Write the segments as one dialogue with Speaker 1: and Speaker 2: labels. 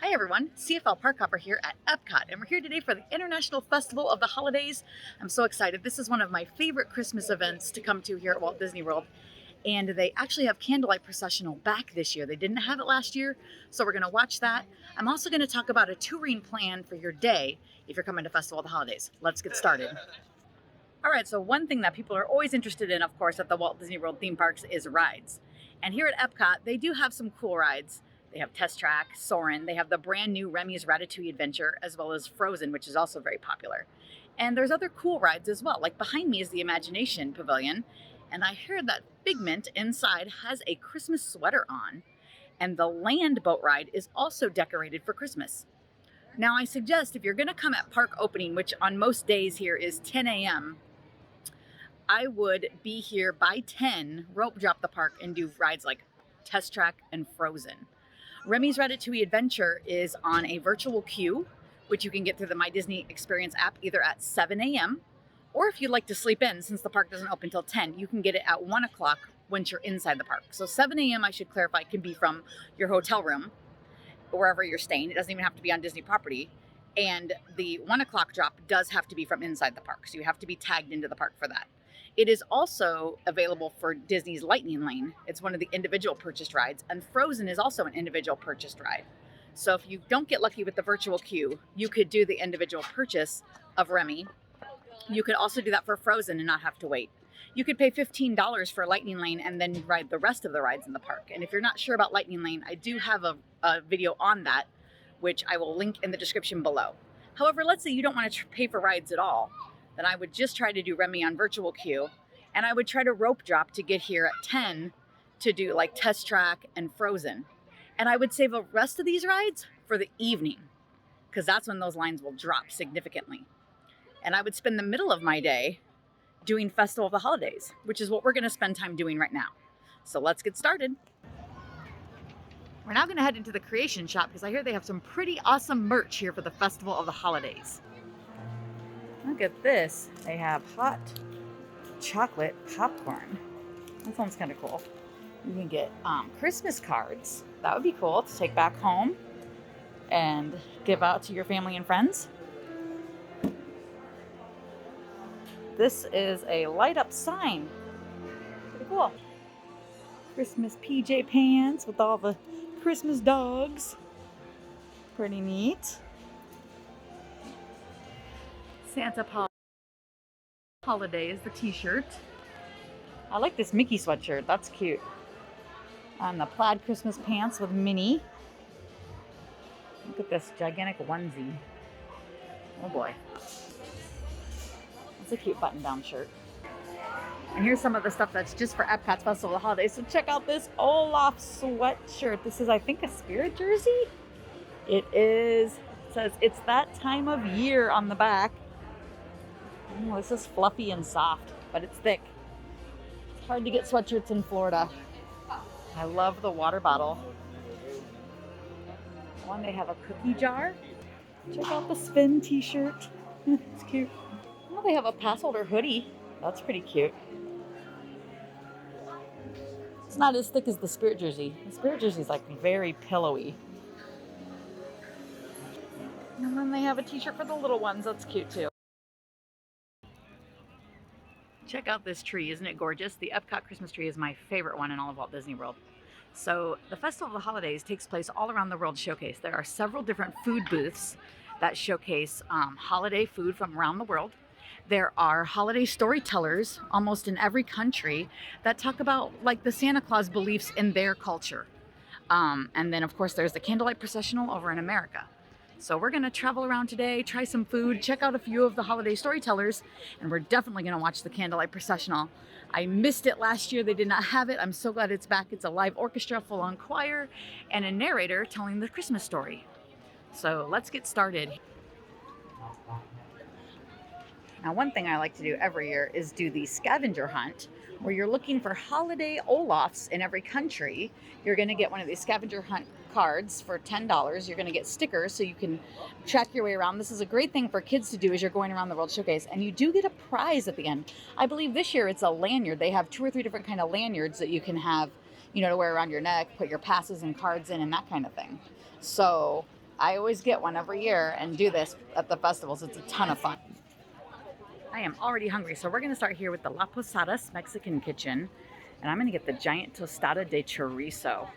Speaker 1: Hi everyone, CFL Park Hopper here at Epcot, and we're here today for the International Festival of the Holidays. I'm so excited. This is one of my favorite Christmas events to come to here at Walt Disney World, and they actually have Candlelight Processional back this year. They didn't have it last year, so we're going to watch that. I'm also going to talk about a touring plan for your day if you're coming to Festival of the Holidays. Let's get started. All right, so one thing that people are always interested in, of course, at the Walt Disney World theme parks is rides. And here at Epcot, they do have some cool rides. They have Test Track, Soarin', they have the brand new Remy's Ratatouille Adventure, as well as Frozen, which is also very popular. And there's other cool rides as well. Like behind me is the Imagination Pavilion, and I heard that Figment inside has a Christmas sweater on, and the Land Boat Ride is also decorated for Christmas. Now, I suggest if you're going to come at park opening, which on most days here is 10 a.m., I would be here by 10, rope drop the park, and do rides like Test Track and Frozen. Remy's Ratatouille Adventure is on a virtual queue, which you can get through the My Disney Experience app either at 7 a.m. or if you'd like to sleep in, since the park doesn't open until 10, you can get it at 1 o'clock once you're inside the park. So 7 a.m., I should clarify, can be from your hotel room, wherever you're staying. It doesn't even have to be on Disney property. And the 1 o'clock drop does have to be from inside the park, so you have to be tagged into the park for that. It is also available for Disney's Lightning Lane. It's one of the individual purchased rides, and Frozen is also an individual purchased ride. So if you don't get lucky with the virtual queue, you could do the individual purchase of Remy. You could also do that for Frozen and not have to wait. You could pay $15 for Lightning Lane and then ride the rest of the rides in the park. And if you're not sure about Lightning Lane, I do have a video on that, which I will link in the description below. However, let's say you don't want to pay for rides at all. Then I would just try to do Remy on virtual queue, and I would try to rope drop to get here at 10 to do like Test Track and Frozen. And I would save the rest of these rides for the evening, because that's when those lines will drop significantly. And I would spend the middle of my day doing Festival of the Holidays, which is what we're going to spend time doing right now. So let's get started. We're now going to head into the Creation Shop because I hear they have some pretty awesome merch here for the Festival of the Holidays. Look at this. They have hot chocolate popcorn. That sounds kind of cool. You can get Christmas cards. That would be cool to take back home and give out to your family and friends. This is a light up sign. Pretty cool. Christmas PJ pants with all the Christmas dogs. Pretty neat. Santa Holidays, the t-shirt. I like this Mickey sweatshirt. That's cute. And the plaid Christmas pants with Minnie. Look at this gigantic onesie. Oh boy. That's a cute button-down shirt. And here's some of the stuff that's just for Epcot's Festival of the Holidays. So check out this Olaf sweatshirt. This is, I think, a Spirit jersey. It is. It says it's that time of year on the back. Oh, this is fluffy and soft, but it's thick. It's hard to get sweatshirts in Florida. I love the water bottle. One, they have a cookie jar. Check out the Spin t-shirt. It's cute. Oh, they have a pass holder hoodie. That's pretty cute. It's not as thick as the Spirit jersey. The Spirit jersey is like very pillowy. And then they have a t-shirt for the little ones. That's cute too. Check out this tree. Isn't it gorgeous? The Epcot Christmas tree is my favorite one in all of Walt Disney World. So the Festival of the Holidays takes place all around the World Showcase. There are several different food booths that showcase holiday food from around the world. There are holiday storytellers almost in every country that talk about like the Santa Claus beliefs in their culture. And then of course there's the Candlelight Processional over in America. So we're going to travel around today, try some food, check out a few of the holiday storytellers, and we're definitely going to watch the Candlelight Processional. I missed it last year. They did not have it. I'm so glad it's back. It's a live orchestra, full-on choir, and a narrator telling the Christmas story. So let's get started. Now, one thing I like to do every year is do the scavenger hunt, where you're looking for holiday Olafs in every country. You're going to get one of these scavenger hunt cards for $10. You're going to get stickers so you can track your way around. This is a great thing for kids to do as you're going around the World Showcase, and you do get a prize at the end. I believe this year it's a lanyard. They have 2 or 3 different kind of lanyards that you can have, you know, to wear around your neck, put your passes and cards in and that kind of thing. So I always get one every year and do this at the festivals. It's a ton of fun. I am already hungry, so we're going to start here with the La Posadas Mexican Kitchen, and I'm going to get the giant tostada de chorizo. All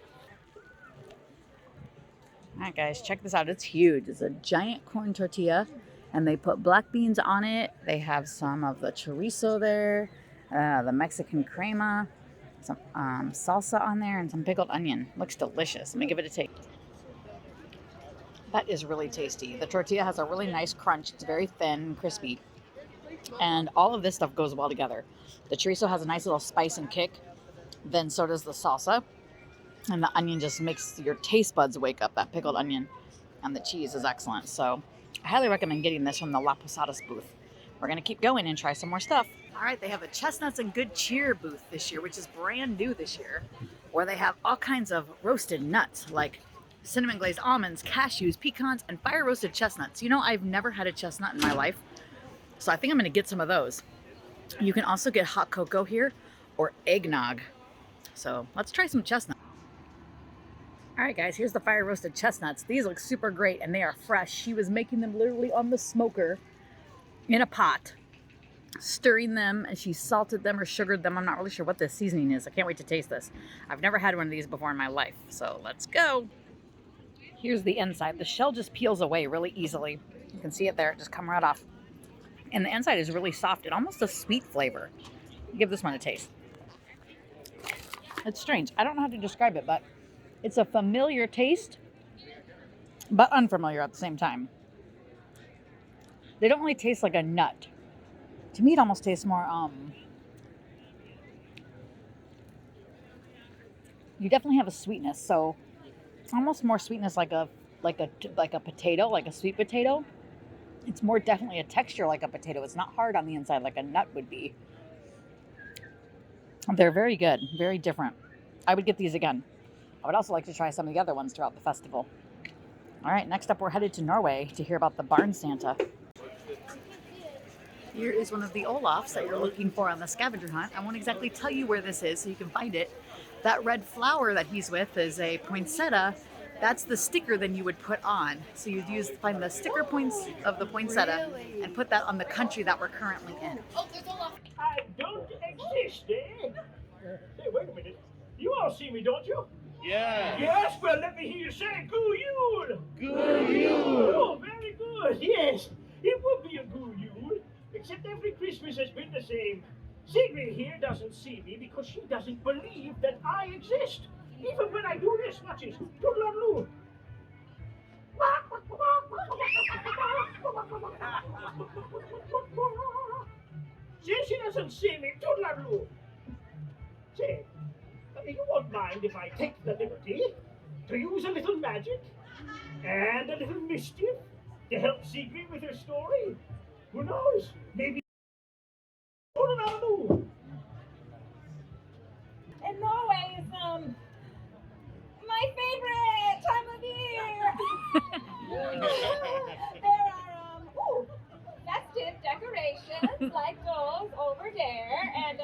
Speaker 1: right, guys, check this out. It's huge. It's a giant corn tortilla, and they put black beans on it. They have some of the chorizo there, the Mexican crema, some salsa on there, and some pickled onion. Looks delicious. Let me give it a taste. That is really tasty. The tortilla has a really nice crunch. It's very thin and crispy. And all of this stuff goes well together. The chorizo has a nice little spice and kick. Then so does the salsa. And the onion just makes your taste buds wake up, that pickled onion. And the cheese is excellent. So I highly recommend getting this from the La Posadas booth. We're going to keep going and try some more stuff. All right, they have a Chestnuts and Good Cheer booth this year, which is brand new this year, where they have all kinds of roasted nuts like cinnamon glazed almonds, cashews, pecans, and fire roasted chestnuts. You know, I've never had a chestnut in my life, so I think I'm going to get some of those. You can also get hot cocoa here or eggnog. So let's try some chestnuts. All right, guys, here's the fire roasted chestnuts. These look super great and they are fresh. She was making them literally on the smoker in a pot, stirring them, and she salted them or sugared them. I'm not really sure what the seasoning is. I can't wait to taste this. I've never had one of these before in my life, so let's go. Here's the inside. The shell just peels away really easily. You can see it there. It just come right off. And the inside is really soft and almost a sweet flavor. Give this one a taste. It's strange. I don't know how to describe it, but it's a familiar taste, but unfamiliar at the same time. They don't really taste like a nut. To me, it almost tastes more, you definitely have a sweetness, so almost more sweetness like a potato, like a sweet potato. It's more definitely a texture like a potato. It's not hard on the inside like a nut would be. They're very good, very different. I would get these again. I would also like to try some of the other ones throughout the festival. All right, next up we're headed to Norway to hear about the Barn Santa. Here is one of the Olafs that you're looking for on the scavenger hunt. I won't exactly tell you where this is so you can find it. That red flower that he's with is a poinsettia. That's the sticker then you would put on. So you'd find the sticker points of the poinsettia and put that on the country that we're currently in.
Speaker 2: I don't exist, eh? Hey, wait a minute. You all see me, don't you?
Speaker 3: Yeah.
Speaker 2: Yes, well, let me hear you say, Goo Yule!
Speaker 3: Good you.
Speaker 2: Oh, very good, yes. It would be a Goo Yule, except every Christmas has been the same. Sigrid here doesn't see me because she doesn't believe that I exist. Even when I do this, watch it. Toodaloo. See, she doesn't see me. Toodaloo. Say, you won't mind if I take the liberty to use a little magic and a little mischief to help Sigrid with her story? Who knows? Maybe. Toodaloo.
Speaker 4: And Norway is my favorite time of year. There are festive decorations like those over there, and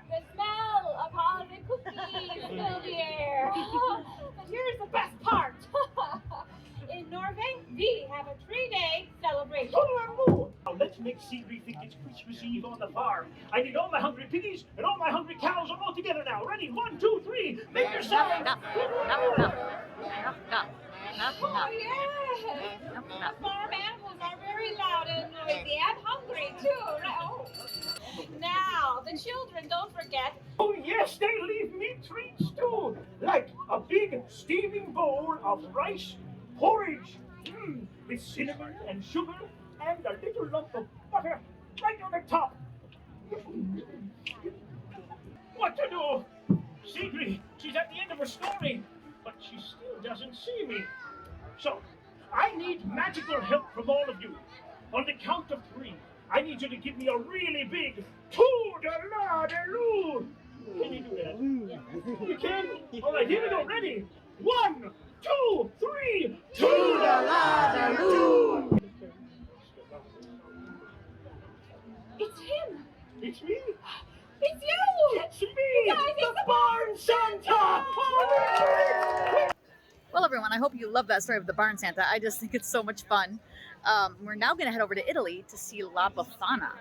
Speaker 4: the smell of holiday cookies fill the air. But here's the best part. In Norway, we have a 3-day celebration.
Speaker 2: Now let's make Sigrid think it's Christmas Eve on the farm. I need all my hungry piggies and all my hungry cows all together now. Ready? 1, 2, 3. Make your sound.
Speaker 4: Oh, yes. Farm animals are very loud and noisy and hungry, too. Oh. Now, the children, don't forget.
Speaker 2: Oh, yes, they leave me treats, too. Like a big steaming bowl of rice porridge. With cinnamon and sugar and a little lump of butter right on the top. What to do? Sigrid, she's at the end of her story, but she still doesn't see me. So, I need magical help from all of you. On the count of 3, I need you to give me a really big toodaloo. Can you do that? You can? All right, here we go. Ready? 1, 2, 3. Toodaloo.
Speaker 4: It's him.
Speaker 2: It's me.
Speaker 4: It's you.
Speaker 2: It's me.
Speaker 4: Guys, it's
Speaker 2: the Barn Santa.
Speaker 1: Well, everyone, everyone. I hope you love that story of the barn Santa. I just think it's so much fun. We're now going to head over to Italy to see La Befana.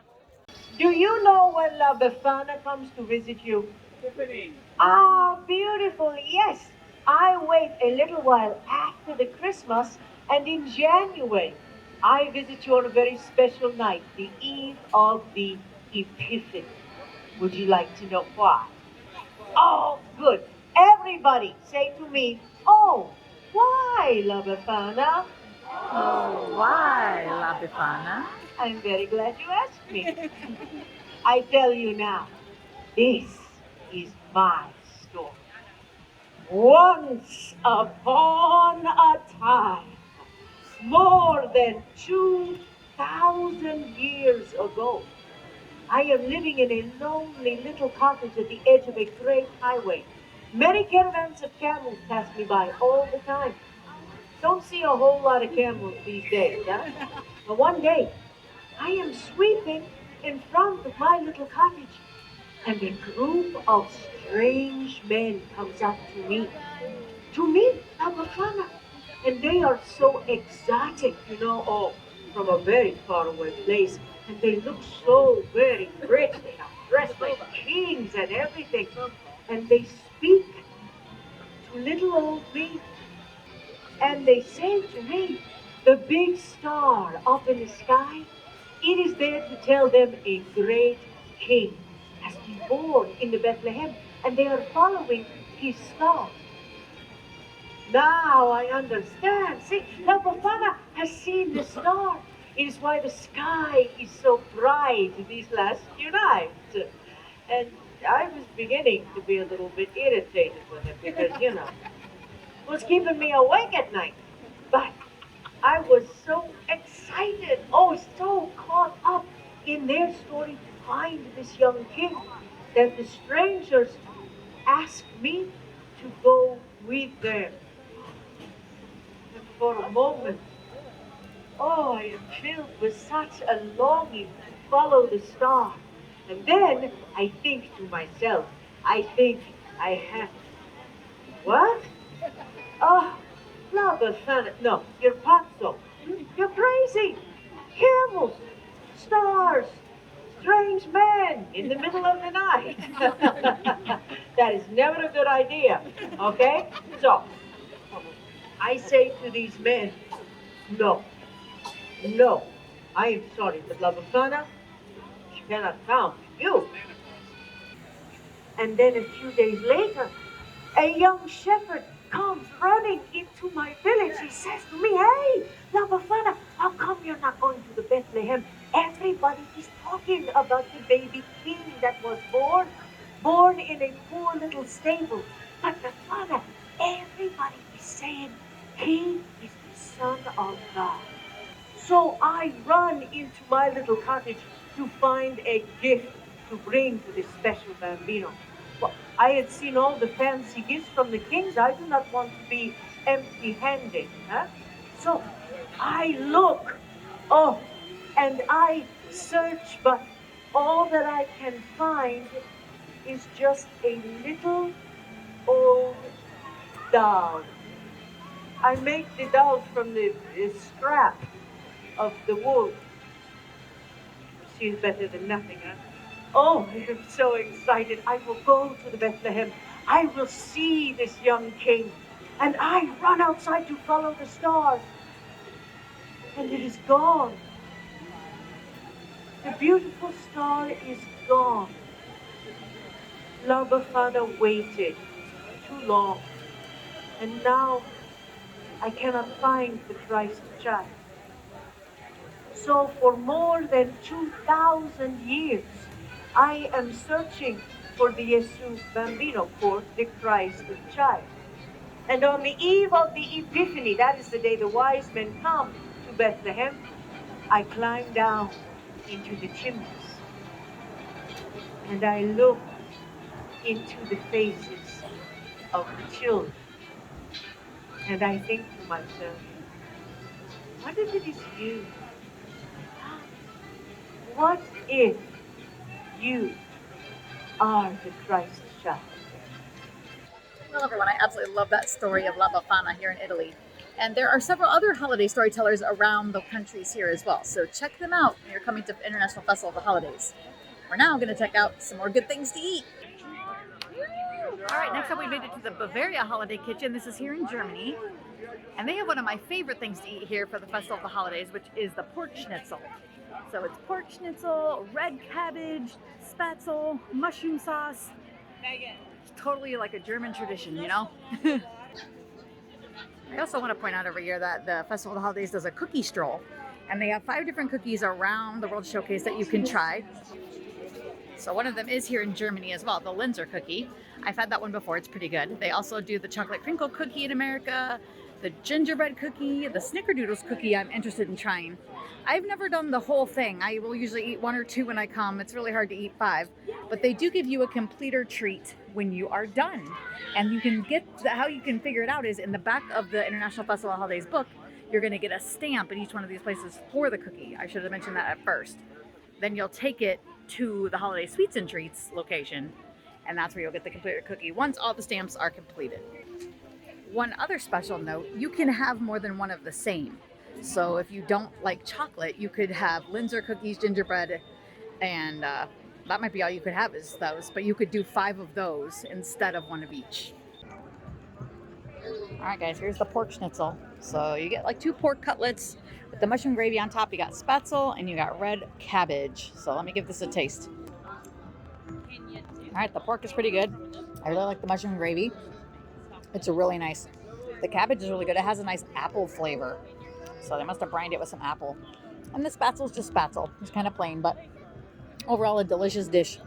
Speaker 5: Do you know when La Befana comes to visit you?
Speaker 3: Tiffany.
Speaker 5: Ah, beautiful, yes. I wait a little while after the Christmas, and in January, I visit you on a very special night, the eve of the Epiphany. Would you like to know why? Oh, good. Everybody say to me, oh, why, La Befana?
Speaker 1: Oh, why La Befana?
Speaker 5: I'm very glad you asked me. I tell you now, this is my story. Once upon a time, more than 2,000 years ago, I am living in a lonely little cottage at the edge of a great highway. Many caravans of camels pass me by all the time. Don't see a whole lot of camels these days, huh? But one day, I am sweeping in front of my little cottage, and a group of strange men comes up to meet La Befana. And they are so exotic, oh, from a very far away place. And they look so very rich. They are dressed like kings and everything. And they speak to little old me. And they say to me, the big star up in the sky, it is there to tell them a great king has been born in the Bethlehem. And they are following his star. Now I understand. See, La Befana has seen the star. It is why the sky is so bright these last few nights. And I was beginning to be a little bit irritated with him because, it was keeping me awake at night. But I was so excited, oh, so caught up in their story to find this young king that the strangers asked me to go with them. And for a moment, oh, I am filled with such a longing to follow the star. And then I think to myself, I have, what? Oh, La Befana, no, you're pazzo. You're crazy. Camels, stars, strange men in the middle of the night. That is never a good idea, okay? So, I say to these men, no, no, I am sorry, but La Befana, she cannot come to you. And then a few days later, a young shepherd comes running into my village. He says to me, hey, La Befana, how come you're not going to the Bethlehem? Everybody is talking about the baby king that was born in a poor little stable. But Befana, everybody is saying he is the Son of God. So I run into my little cottage to find a gift to bring to this special bambino. Well, I had seen all the fancy gifts from the kings. I do not want to be empty-handed. Huh? So I look, oh, and I search, but all that I can find is just a little old doll. I make the doll from the scrap of the wool. She's better than nothing, huh? Oh, I am so excited. I will go to the Bethlehem. I will see this young king. And I run outside to follow the star. And it is gone. The beautiful star is gone. La Befana waited too long. And now I cannot find the Christ child. So for more than 2,000 years, I am searching for the Jesus Bambino, for the Christ child. And on the eve of the Epiphany, that is the day the wise men come to Bethlehem, I climb down into the chimneys and I look into the faces of the children. And I think to myself, what if it is you? What if you are the Christ child?
Speaker 1: Well, everyone, I absolutely love that story of La Befana here in Italy. And there are several other holiday storytellers around the countries here as well. So check them out when you're coming to International Festival of the Holidays. We're now going to check out some more good things to eat. All right, next up we made it to the Bavaria Holiday Kitchen. This is here in Germany. And they have one of my favorite things to eat here for the Festival of the Holidays, which is the pork schnitzel. So it's pork schnitzel, red cabbage, spatzel, mushroom sauce. It's totally like a German tradition, you know? I also want to point out over here that the Festival of the Holidays does a cookie stroll. And they have 5 different cookies around the World Showcase that you can try. So one of them is here in Germany as well, the Linzer cookie. I've had that one before, it's pretty good. They also do the chocolate crinkle cookie in America, the gingerbread cookie, the snickerdoodles cookie I'm interested in trying. I've never done the whole thing. I will usually eat 1 or 2 when I come. It's really hard to eat 5. But they do give you a completer treat when you are done. And you can get, how you can figure it out is in the back of the International Festival of Holidays book, you're going to get a stamp in each one of these places for the cookie. I should have mentioned that at first. Then you'll take it to the Holiday Sweets and Treats location, and that's where you'll get the completed cookie once all the stamps are completed. One other special note, you can have more than one of the same. So if you don't like chocolate, you could have Linzer cookies, gingerbread, and that might be all you could have is those, but you could do 5 of those instead of 1 of each. All right, guys, here's the pork schnitzel. So you get like 2 pork cutlets with the mushroom gravy on top. You got spatzel and you got red cabbage. So let me give this a taste. All right, the pork is pretty good. I really like the mushroom gravy. It's really nice. The cabbage is really good. It has a nice apple flavor. So they must have brined it with some apple. And the spatzel is just spatzel. It's kind of plain, but overall a delicious dish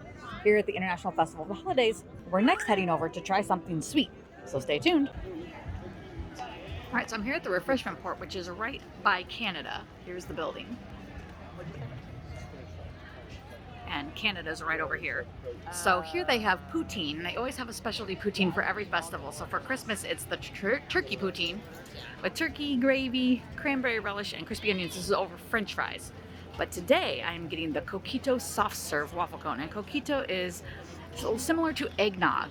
Speaker 1: here at the International Festival of the Holidays. We're next heading over to try something sweet. So stay tuned. All right, so I'm here at the refreshment port, which is right by Canada. Here's the building. And Canada's right over here. So here they have poutine. They always have a specialty poutine for every festival. So for Christmas, it's the turkey poutine with turkey, gravy, cranberry relish, and crispy onions. This is over French fries. But today I'm getting the coquito soft serve waffle cone. And coquito is similar to eggnog.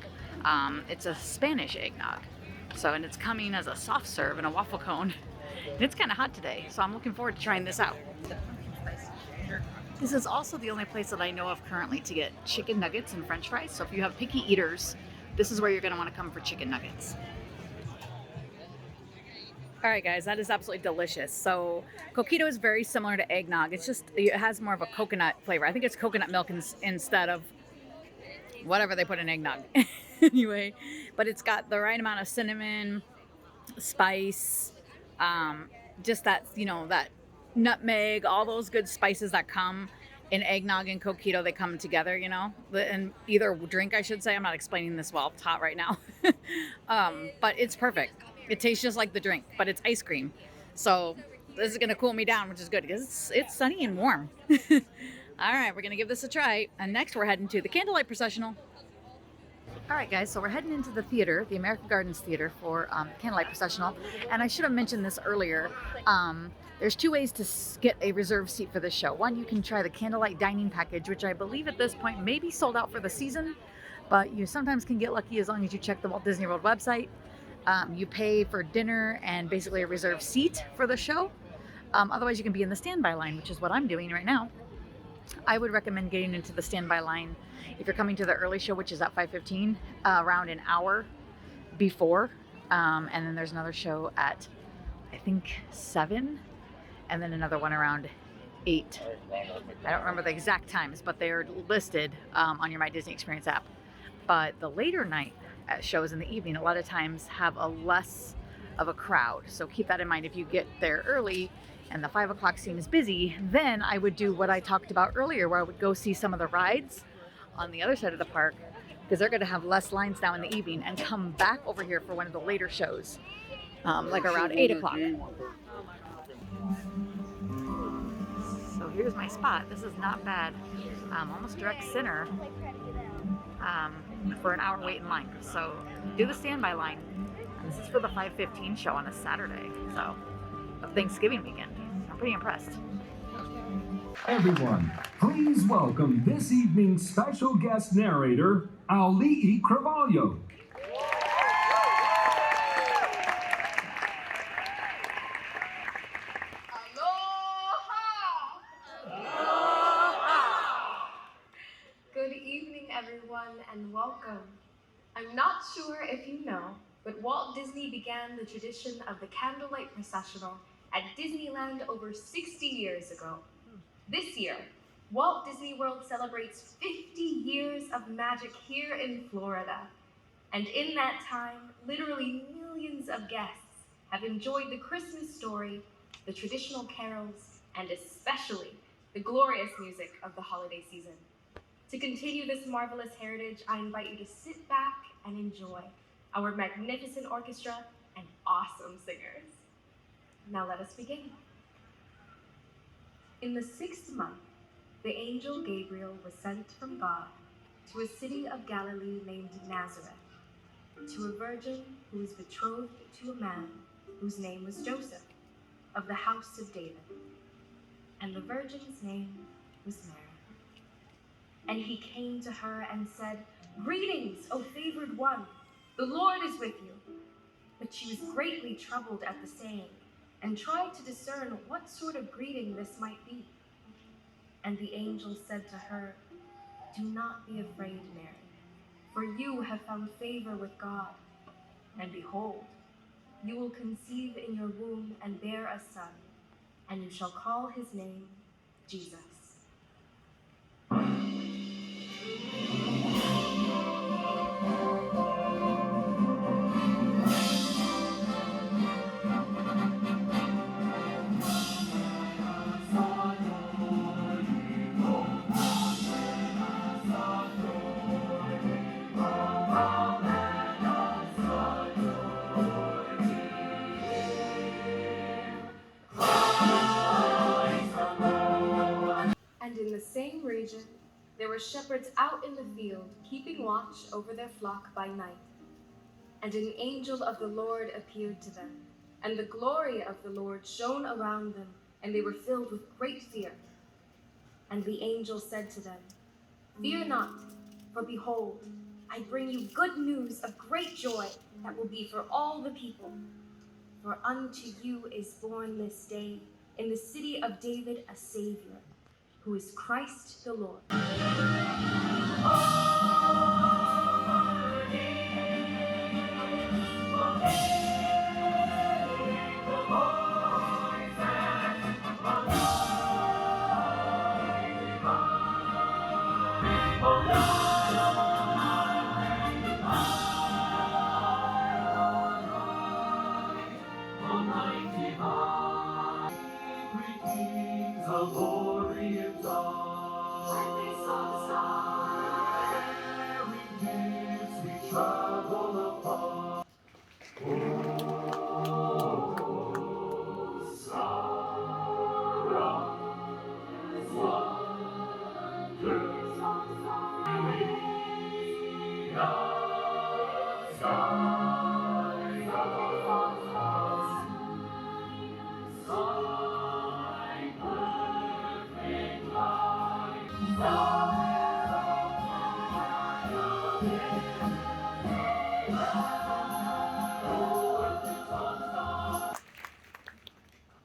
Speaker 1: It's a Spanish eggnog. So, and it's coming as a soft serve in a waffle cone. And it's kind of hot today, so I'm looking forward to trying this out. This is also the only place that I know of currently to get chicken nuggets and French fries. So if you have picky eaters, this is where you're going to want to come for chicken nuggets. All right, guys, that is absolutely delicious. So coquito is very similar to eggnog. It's just, it has more of a coconut flavor. I think it's coconut milk instead of whatever they put in eggnog. Anyway, but it's got the right amount of cinnamon, spice, just that, you know, that nutmeg, all those good spices that come in eggnog and coquito, they come together, you know, and either drink, I should say. I'm not explaining this well, it's hot right now. But it's perfect. It tastes just like the drink, but it's ice cream. So this is going to cool me down, which is good because it's sunny and warm. All right, we're going to give this a try. And next we're heading to the Candlelight Processional. All right, guys, so we're heading into the theater, the American Gardens Theater for Candlelight Processional. And I should have mentioned this earlier. There's 2 ways to get a reserved seat for this show. One, you can try the Candlelight Dining Package, which I believe at this point may be sold out for the season, but you sometimes can get lucky as long as you check the Walt Disney World website. You pay for dinner and basically a reserved seat for the show. Otherwise, you can be in the standby line, which is what I'm doing right now. I would recommend getting into the standby line if you're coming to the early show, which is at 5:15, around an hour before. And then there's another show at, I think, 7, and then another one around 8. I don't remember the exact times, but they're listed on your My Disney Experience app. But the later night shows in the evening, a lot of times have a less of a crowd. So keep that in mind. If you get there early and the 5 o'clock scene is busy, then I would do what I talked about earlier, where I would go see some of the rides on the other side of the park, because they're going to have less lines now in the evening, and come back over here for one of the later shows, like around 8 o'clock. So here's my spot. This is not bad. Almost direct center for an hour wait in line. So do the standby line. And this is for the 5:15 show on a Saturday, so of Thanksgiving weekend. I'm pretty impressed.
Speaker 6: Everyone, please welcome this evening's special guest narrator, Auli'i Carvalho.
Speaker 7: welcome. I'm not sure if you know, but Walt Disney began the tradition of the Candlelight Processional at Disneyland over 60 years ago. This year, Walt Disney World celebrates 50 years of magic here in Florida. And in that time, literally millions of guests have enjoyed the Christmas story, the traditional carols, and especially the glorious music of the holiday season. To continue this marvelous heritage, I invite you to sit back and enjoy our magnificent orchestra and awesome singers. Now let us begin. In the 6th month, the angel Gabriel was sent from God to a city of Galilee named Nazareth, to a virgin who was betrothed to a man whose name was Joseph, of the house of David. And the virgin's name was Mary. And he came to her and said, "Greetings, O favored one, the Lord is with you." But she was greatly troubled at the saying, and tried to discern what sort of greeting this might be. And the angel said to her, "Do not be afraid, Mary, for you have found favor with God. And behold, you will conceive in your womb and bear a son, and you shall call his name Jesus." And in the same region, there were shepherds out in the field, keeping watch over their flock by night. And an angel of the Lord appeared to them, and the glory of the Lord shone around them, and they were filled with great fear. And the angel said to them, "Fear not, for behold, I bring you good news of great joy that will be for all the people. For unto you is born this day in the city of David a Savior, who is Christ the Lord."
Speaker 6: The glory of God. And they saw the star. Bearing gifts we travel upon.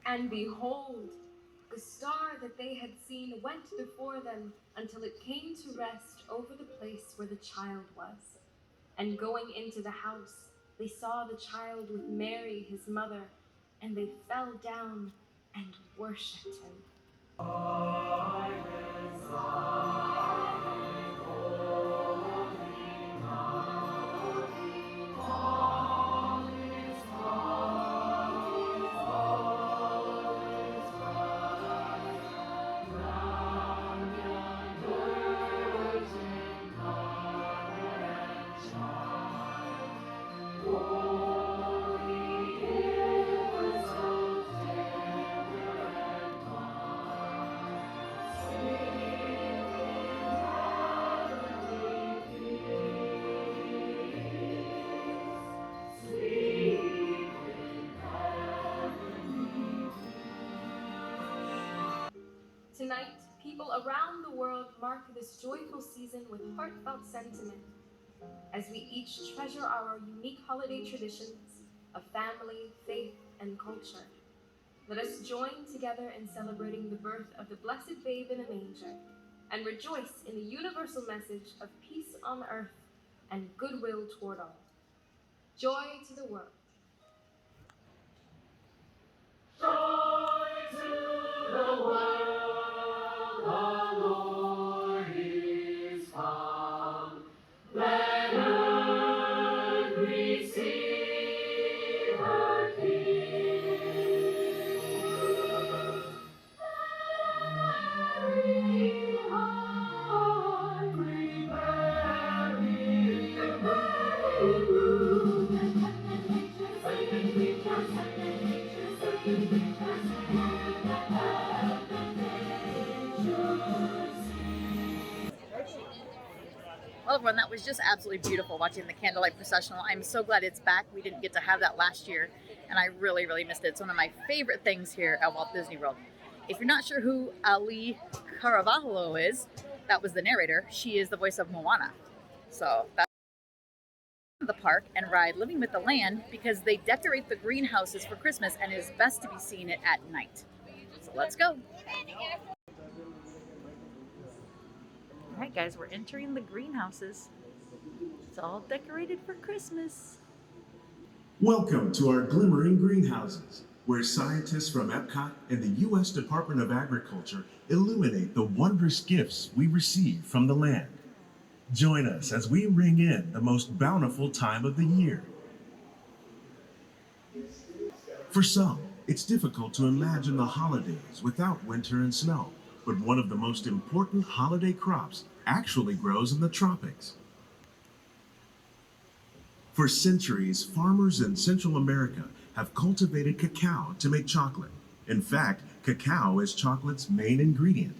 Speaker 7: And behold, the star that they had seen went before them until it came to rest over the place where the child was. And going into the house, they saw the child with Mary, his mother, and they fell down and worshipped him. Tonight, people around the world mark this joyful season with heartfelt sentiment as we each treasure our unique holiday traditions of family, faith, and culture. Let us join together in celebrating the birth of the blessed babe in a manger and rejoice in the universal message of peace on earth and goodwill toward all. Joy to the world.
Speaker 6: Joy to the world, the Lord is come. Let earth receive her King. Merry heart, prepare him,
Speaker 1: Well, everyone, that was just absolutely beautiful watching the Candlelight Processional. I'm so glad it's back. We didn't get to have that last year, and I really, really missed it. It's one of my favorite things here at Walt Disney World. If you're not sure who Ali Caravaggio is, that was the narrator. She is the voice of Moana. So that's the park and ride Living with the Land because they decorate the greenhouses for Christmas and it is best to be seen it at night. So let's go. All right, guys, we're entering the greenhouses. It's all decorated for Christmas.
Speaker 8: Welcome to our glimmering greenhouses, where scientists from Epcot and the U.S. Department of Agriculture illuminate the wondrous gifts we receive from the land. Join us as we ring in the most bountiful time of the year. For some, it's difficult to imagine the holidays without winter and snow, but one of the most important holiday crops actually grows in the tropics. For centuries, farmers in Central America have cultivated cacao to make chocolate. In fact, cacao is chocolate's main ingredient.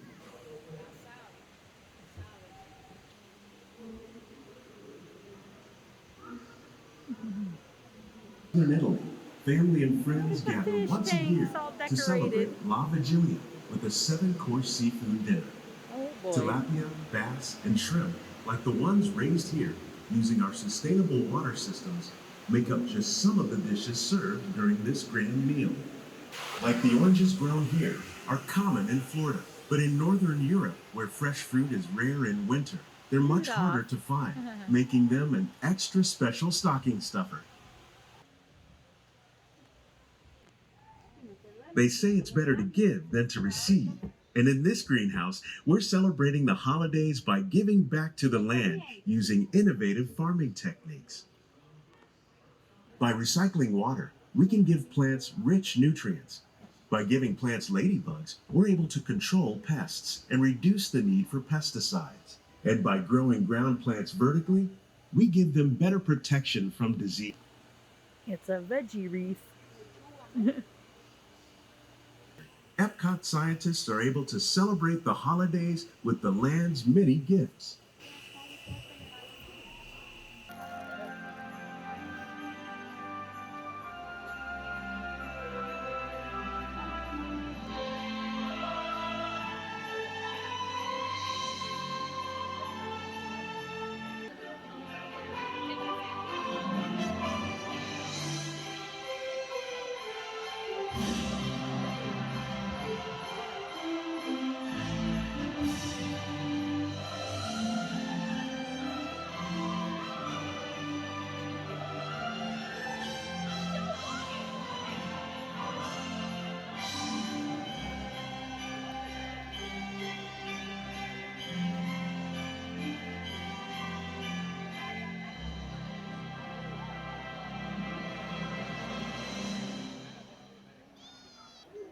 Speaker 8: In Italy, family and friends gather once a year to celebrate La Vigilia with a 7-course seafood dinner. Tilapia, bass, and shrimp, like the ones raised here using our sustainable water systems, make up just some of the dishes served during this grand meal. Like the oranges grown here are common in Florida, but in Northern Europe, where fresh fruit is rare in winter, they're much harder to find, making them an extra special stocking stuffer. They say it's better to give than to receive. And in this greenhouse, we're celebrating the holidays by giving back to the land using innovative farming techniques. By recycling water, we can give plants rich nutrients. By giving plants ladybugs, we're able to control pests and reduce the need for pesticides. And by growing ground plants vertically, we give them better protection from disease.
Speaker 1: It's a veggie wreath.
Speaker 8: Epcot scientists are able to celebrate the holidays with the land's many gifts.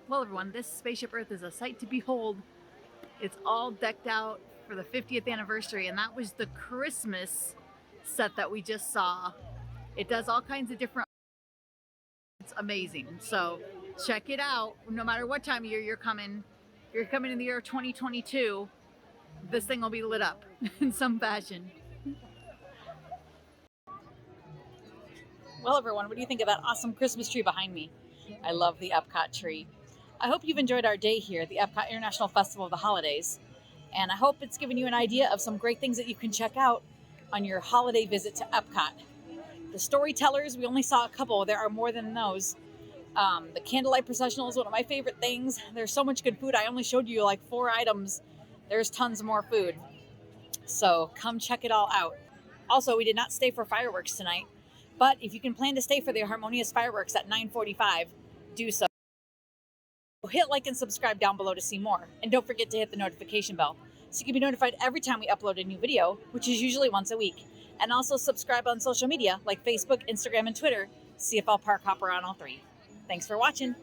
Speaker 1: Well, everyone, this Spaceship Earth is a sight to behold. It's all decked out for the 50th anniversary, and that was the Christmas set that we just saw. It does all kinds of different. It's amazing. So check it out. No matter what time of year you're coming in the year 2022, this thing will be lit up in some fashion. Well, everyone, what do you think of that awesome Christmas tree behind me? I love the Epcot tree. I hope you've enjoyed our day here at the Epcot International Festival of the Holidays. And I hope it's given you an idea of some great things that you can check out on your holiday visit to Epcot. The storytellers, we only saw a couple. There are more than those. The Candlelight Processional is one of my favorite things. There's so much good food. I only showed you like 4 items. There's tons more food. So come check it all out. Also, we did not stay for fireworks tonight, but if you can plan to stay for the harmonious fireworks at 9:45, do so. Hit like and subscribe down below to see more, and don't forget to hit the notification bell so you can be notified every time we upload a new video, which is usually once a week. And also subscribe on social media like Facebook, Instagram, and Twitter. CFL Park Hopper on all three. Thanks for watching.